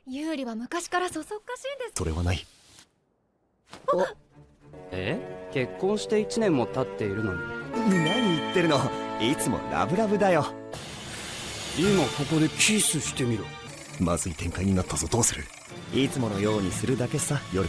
優里は昔からそそっかしいんです。それはない。結婚して1年も経っているのに。何言ってるの。いつもラブラブだよ。今ここでキスしてみろ。まずい展開になったぞ。どうする。いつものようにするだけさ。夜。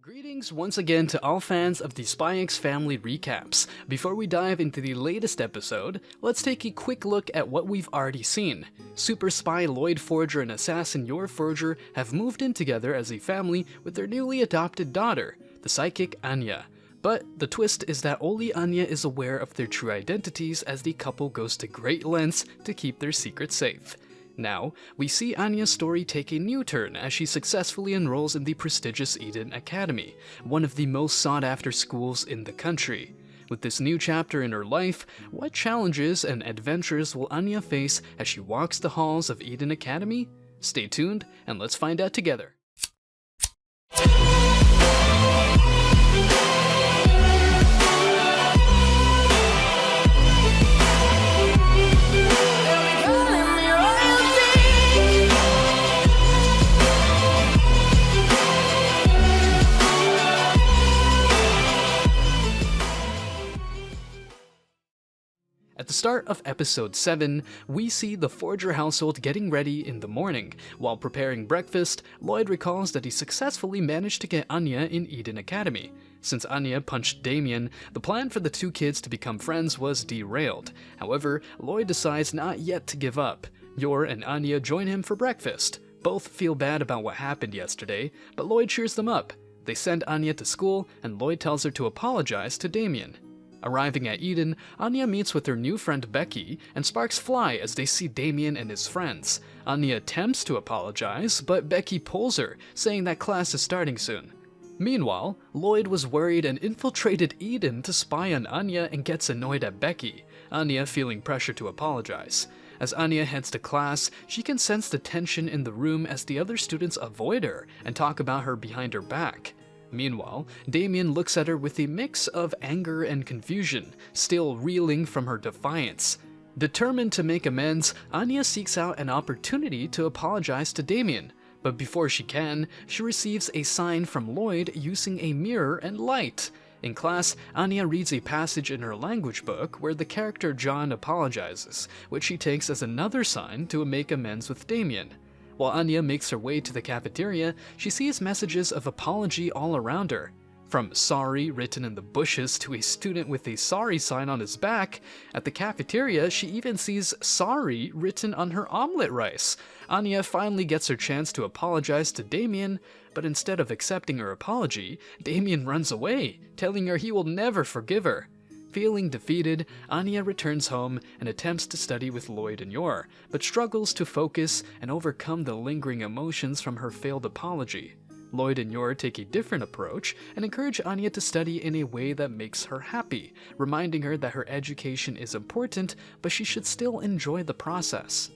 Greetings once again to all fans of the Spy X Family recaps. Before we dive into the latest episode, let's take a quick look at what we've already seen. Super Spy Lloyd Forger and Assassin Yor Forger have moved in together as a family with their newly adopted daughter, the psychic Anya. But the twist is that only Anya is aware of their true identities as the couple goes to great lengths to keep their secret safe. Now, we see Anya's story take a new turn as she successfully enrolls in the prestigious Eden Academy, one of the most sought-after schools in the country. With this new chapter in her life, what challenges and adventures will Anya face as she walks the halls of Eden Academy? Stay tuned, and let's find out together. At the start of episode 7, we see the Forger household getting ready in the morning. While preparing breakfast, Lloyd recalls that he successfully managed to get Anya in Eden Academy. Since Anya punched Damien, the plan for the two kids to become friends was derailed. However, Lloyd decides not yet to give up. Yor and Anya join him for breakfast. Both feel bad about what happened yesterday, but Lloyd cheers them up. They send Anya to school, and Lloyd tells her to apologize to Damien. Arriving at Eden, Anya meets with her new friend Becky, and sparks fly as they see Damien and his friends. Anya attempts to apologize, but Becky pulls her, saying that class is starting soon. Meanwhile, Lloyd was worried and infiltrated Eden to spy on Anya and gets annoyed at Becky, Anya feeling pressure to apologize. As Anya heads to class, she can sense the tension in the room as the other students avoid her and talk about her behind her back. Meanwhile, Damien looks at her with a mix of anger and confusion, still reeling from her defiance. Determined to make amends, Anya seeks out an opportunity to apologize to Damien, but before she can, she receives a sign from Lloyd using a mirror and light. In class, Anya reads a passage in her language book where the character John apologizes, which she takes as another sign to make amends with Damien. While Anya makes her way to the cafeteria, she sees messages of apology all around her. From sorry written in the bushes to a student with a sorry sign on his back, at the cafeteria she even sees sorry written on her omelet rice. Anya finally gets her chance to apologize to Damien, but instead of accepting her apology, Damien runs away, telling her he will never forgive her. Feeling defeated, Anya returns home and attempts to study with Lloyd and Yor, but struggles to focus and overcome the lingering emotions from her failed apology. Lloyd and Yor take a different approach and encourage Anya to study in a way that makes her happy, reminding her that her education is important, but she should still enjoy the process.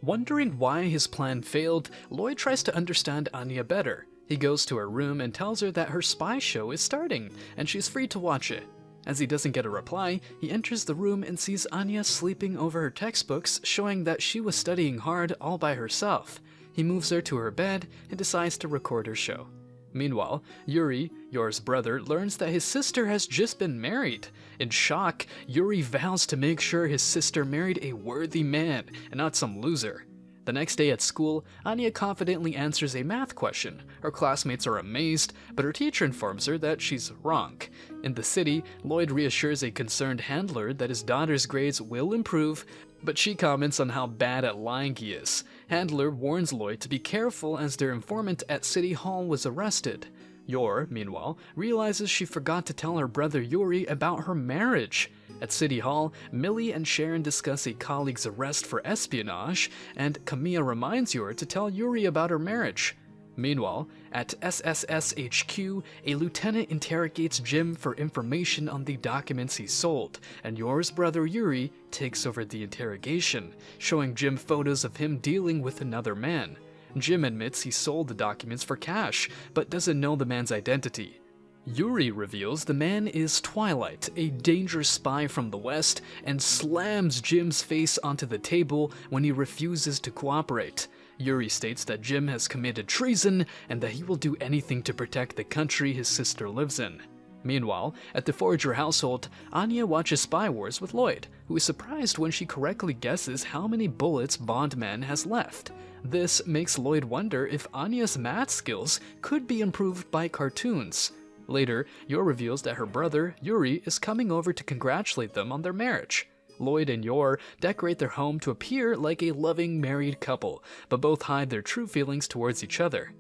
Wondering why his plan failed, Lloyd tries to understand Anya better. He goes to her room and tells her that her spy show is starting, and she's free to watch it. As he doesn't get a reply, he enters the room and sees Anya sleeping over her textbooks, showing that she was studying hard all by herself. He moves her to her bed and decides to record her show. Meanwhile, Yuri, Yor's brother, learns that his sister has just been married. In shock, Yuri vows to make sure his sister married a worthy man and not some loser. The next day at school, Anya confidently answers a math question. Her classmates are amazed, but her teacher informs her that she's wrong. In the city, Lloyd reassures a concerned handler that his daughter's grades will improve, but she comments on how bad at lying he is. Handler warns Lloyd to be careful as their informant at City Hall was arrested. Yor, meanwhile, realizes she forgot to tell her brother Yuri about her marriage. At City Hall, Millie and Sharon discuss a colleague's arrest for espionage, and Kamiya reminds Yor to tell Yuri about her marriage. Meanwhile, at SSS HQ, a lieutenant interrogates Jim for information on the documents he sold, and Yor's brother Yuri takes over the interrogation, showing Jim photos of him dealing with another man. Jim admits he sold the documents for cash, but doesn't know the man's identity. Yuri reveals the man is Twilight, a dangerous spy from the West, and slams Jim's face onto the table when he refuses to cooperate. Yuri states that Jim has committed treason and that he will do anything to protect the country his sister lives in. Meanwhile, at the Forager household, Anya watches Spy Wars with Lloyd, who is surprised when she correctly guesses how many bullets Bondman has left. This makes Lloyd wonder if Anya's math skills could be improved by cartoons. Later, Yor reveals that her brother, Yuri, is coming over to congratulate them on their marriage. Lloyd and Yor decorate their home to appear like a loving married couple, but both hide their true feelings towards each other.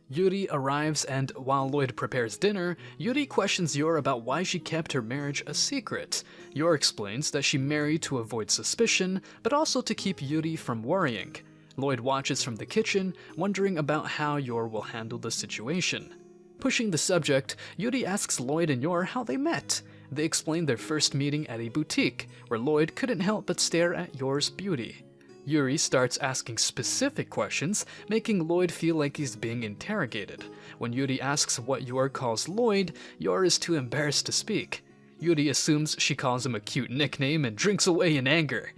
Yuri arrives, and while Lloyd prepares dinner, Yuri questions Yor about why she kept her marriage a secret. Yor explains that she married to avoid suspicion, but also to keep Yuri from worrying. Lloyd watches from the kitchen, wondering about how Yor will handle the situation. Pushing the subject, Yuri asks Lloyd and Yor how they met. They explain their first meeting at a boutique, where Lloyd couldn't help but stare at Yor's beauty. Yuri starts asking specific questions, making Lloyd feel like he's being interrogated. When Yuri asks what Yor calls Lloyd, Yor is too embarrassed to speak. Yuri assumes she calls him a cute nickname and drinks away in anger.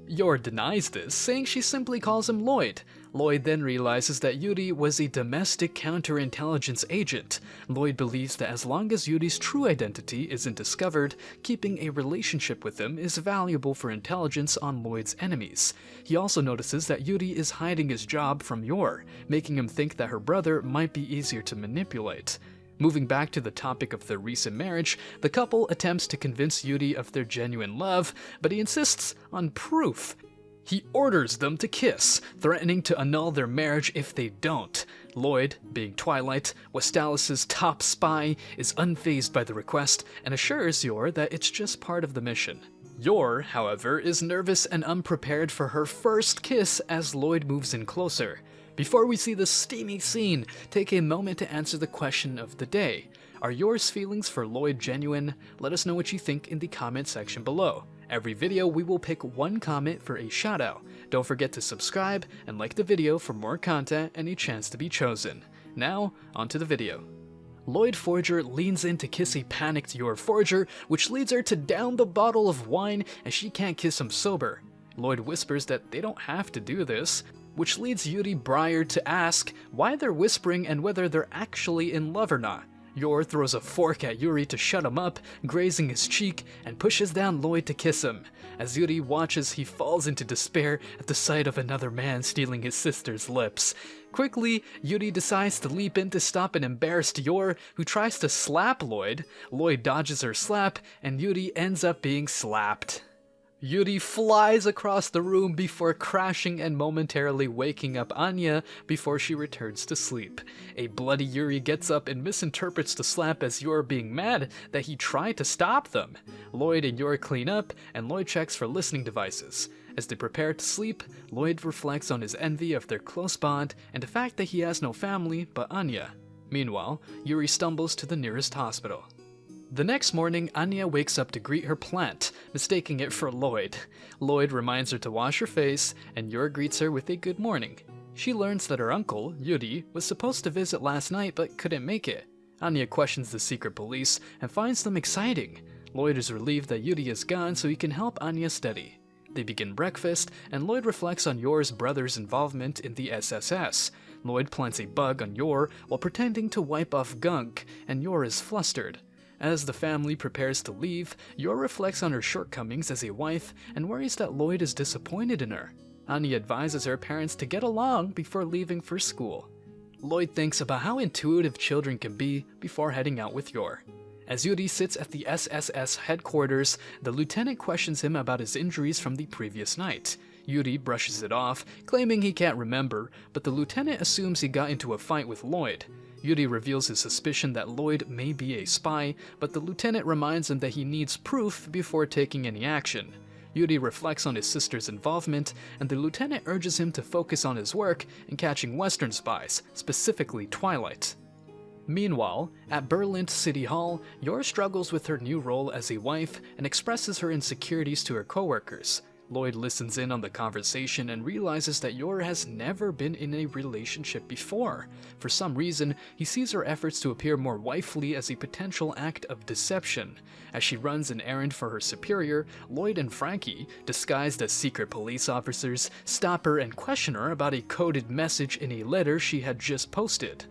Yor denies this, saying she simply calls him Lloyd. Lloyd then realizes that Yuri was a domestic counterintelligence agent. Lloyd believes that as long as Yuri's true identity isn't discovered, keeping a relationship with him is valuable for intelligence on Lloyd's enemies. He also notices that Yuri is hiding his job from Yor, making him think that her brother might be easier to manipulate. Moving back to the topic of their recent marriage, the couple attempts to convince Yuri of their genuine love, but he insists on proof. He orders them to kiss, threatening to annul their marriage if they don't. Lloyd, being Twilight, Westalis' top spy, is unfazed by the request and assures Yor that it's just part of the mission. Yor, however, is nervous and unprepared for her first kiss as Lloyd moves in closer. Before we see this steamy scene, take a moment to answer the question of the day. Are Yor's feelings for Lloyd genuine? Let us know what you think in the comment section below. Every video we will pick one comment for a shoutout. Don't forget to subscribe and like the video for more content and a chance to be chosen. Now, onto the video. Lloyd Forager leans in to kiss a panicked Yor Forager, which leads her to down the bottle of wine as she can't kiss him sober. Lloyd whispers that they don't have to do this, which leads Yuri Breyer to ask why they're whispering and whether they're actually in love or not. Yor throws a fork at Yuri to shut him up, grazing his cheek, and pushes down Lloyd to kiss him. As Yuri watches, he falls into despair at the sight of another man stealing his sister's lips. Quickly, Yuri decides to leap in to stop an embarrassed Yor, who tries to slap Lloyd. Lloyd dodges her slap, and Yuri ends up being slapped. Yuri flies across the room before crashing and momentarily waking up Anya before she returns to sleep. A bloody Yuri gets up and misinterprets the slap as Yor being mad that he tried to stop them. Lloyd and Yor clean up, and Lloyd checks for listening devices. As they prepare to sleep, Lloyd reflects on his envy of their close bond and the fact that he has no family but Anya. Meanwhile, Yuri stumbles to the nearest hospital. The next morning, Anya wakes up to greet her plant, mistaking it for Lloyd. Lloyd reminds her to wash her face, and Yor greets her with a good morning. She learns that her uncle, Yuri, was supposed to visit last night but couldn't make it. Anya questions the secret police and finds them exciting. Lloyd is relieved that Yuri is gone so he can help Anya study. They begin breakfast, and Lloyd reflects on Yor's brother's involvement in the SSS. Lloyd plants a bug on Yor while pretending to wipe off gunk, and Yor is flustered. As the family prepares to leave, Yor reflects on her shortcomings as a wife and worries that Lloyd is disappointed in her. Anya advises her parents to get along before leaving for school. Lloyd thinks about how intuitive children can be before heading out with Yor. As Yuri sits at the SSS headquarters, the lieutenant questions him about his injuries from the previous night. Yuri brushes it off, claiming he can't remember, but the lieutenant assumes he got into a fight with Lloyd. Yuri reveals his suspicion that Lloyd may be a spy, but the lieutenant reminds him that he needs proof before taking any action. Yuri reflects on his sister's involvement, and the lieutenant urges him to focus on his work in catching Western spies, specifically Twilight. Meanwhile, at Berlin City Hall, Yor struggles with her new role as a wife and expresses her insecurities to her coworkers. Lloyd listens in on the conversation and realizes that Yor has never been in a relationship before. For some reason, he sees her efforts to appear more wifely as a potential act of deception. As she runs an errand for her superior, Lloyd and Frankie, disguised as secret police officers, stop her and question her about a coded message in a letter she had just posted.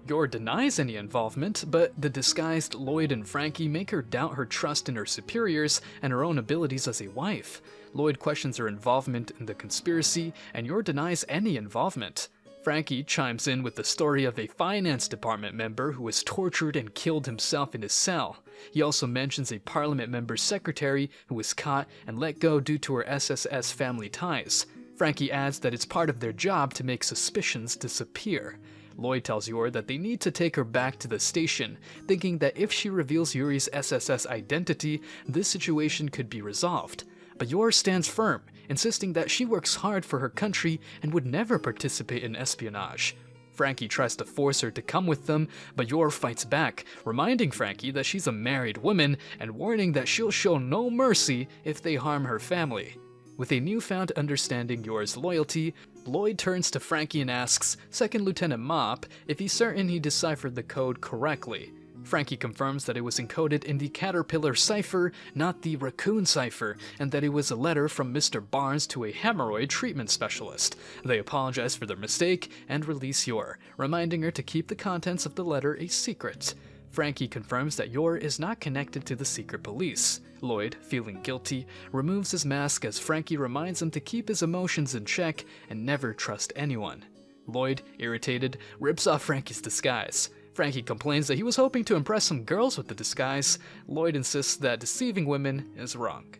Yor denies any involvement, but the disguised Lloyd and Frankie make her doubt her trust in her superiors and her own abilities as a wife. Lloyd questions her involvement in the conspiracy, and Yor denies any involvement. Frankie chimes in with the story of a finance department member who was tortured and killed himself in his cell. He also mentions a parliament member's secretary who was caught and let go due to her SSS family ties. Frankie adds that it's part of their job to make suspicions disappear. Lloyd tells Yor that they need to take her back to the station, thinking that if she reveals Yuri's SSS identity, this situation could be resolved. But Yor stands firm, insisting that she works hard for her country and would never participate in espionage. Frankie tries to force her to come with them, but Yor fights back, reminding Frankie that she's a married woman and warning that she'll show no mercy if they harm her family. With a newfound understanding Yor's loyalty, Lloyd turns to Frankie and asks Second Lieutenant Mop if he's certain he deciphered the code correctly. Frankie confirms that it was encoded in the Caterpillar cipher, not the Raccoon cipher, and that it was a letter from Mr. Barnes to a hemorrhoid treatment specialist. They apologize for their mistake and release Yor, reminding her to keep the contents of the letter a secret. Frankie confirms that Yor is not connected to the secret police. Lloyd, feeling guilty, removes his mask as Frankie reminds him to keep his emotions in check and never trust anyone. Lloyd, irritated, rips off Frankie's disguise. Frankie complains that he was hoping to impress some girls with the disguise. Lloyd insists that deceiving women is wrong.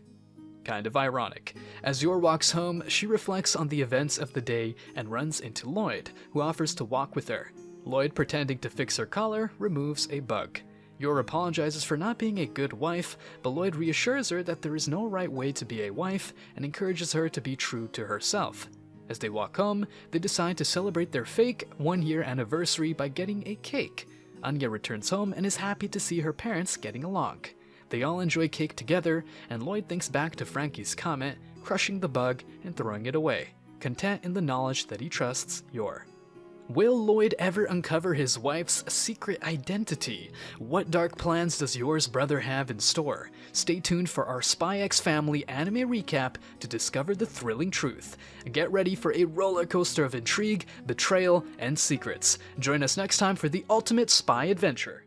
Kind of ironic. As Yor walks home, she reflects on the events of the day and runs into Lloyd, who offers to walk with her. Lloyd, pretending to fix her collar, removes a bug. Yor apologizes for not being a good wife, but Lloyd reassures her that there is no right way to be a wife and encourages her to be true to herself. As they walk home, they decide to celebrate their fake one-year anniversary by getting a cake. Anya returns home and is happy to see her parents getting along. They all enjoy cake together, and Lloyd thinks back to Frankie's comment, crushing the bug and throwing it away, content in the knowledge that he trusts Yor. Will Lloyd ever uncover his wife's secret identity? What dark plans does Yor's brother have in store? Stay tuned for our Spy X Family anime recap to discover the thrilling truth. Get ready for a roller coaster of intrigue, betrayal, and secrets. Join us next time for the ultimate spy adventure.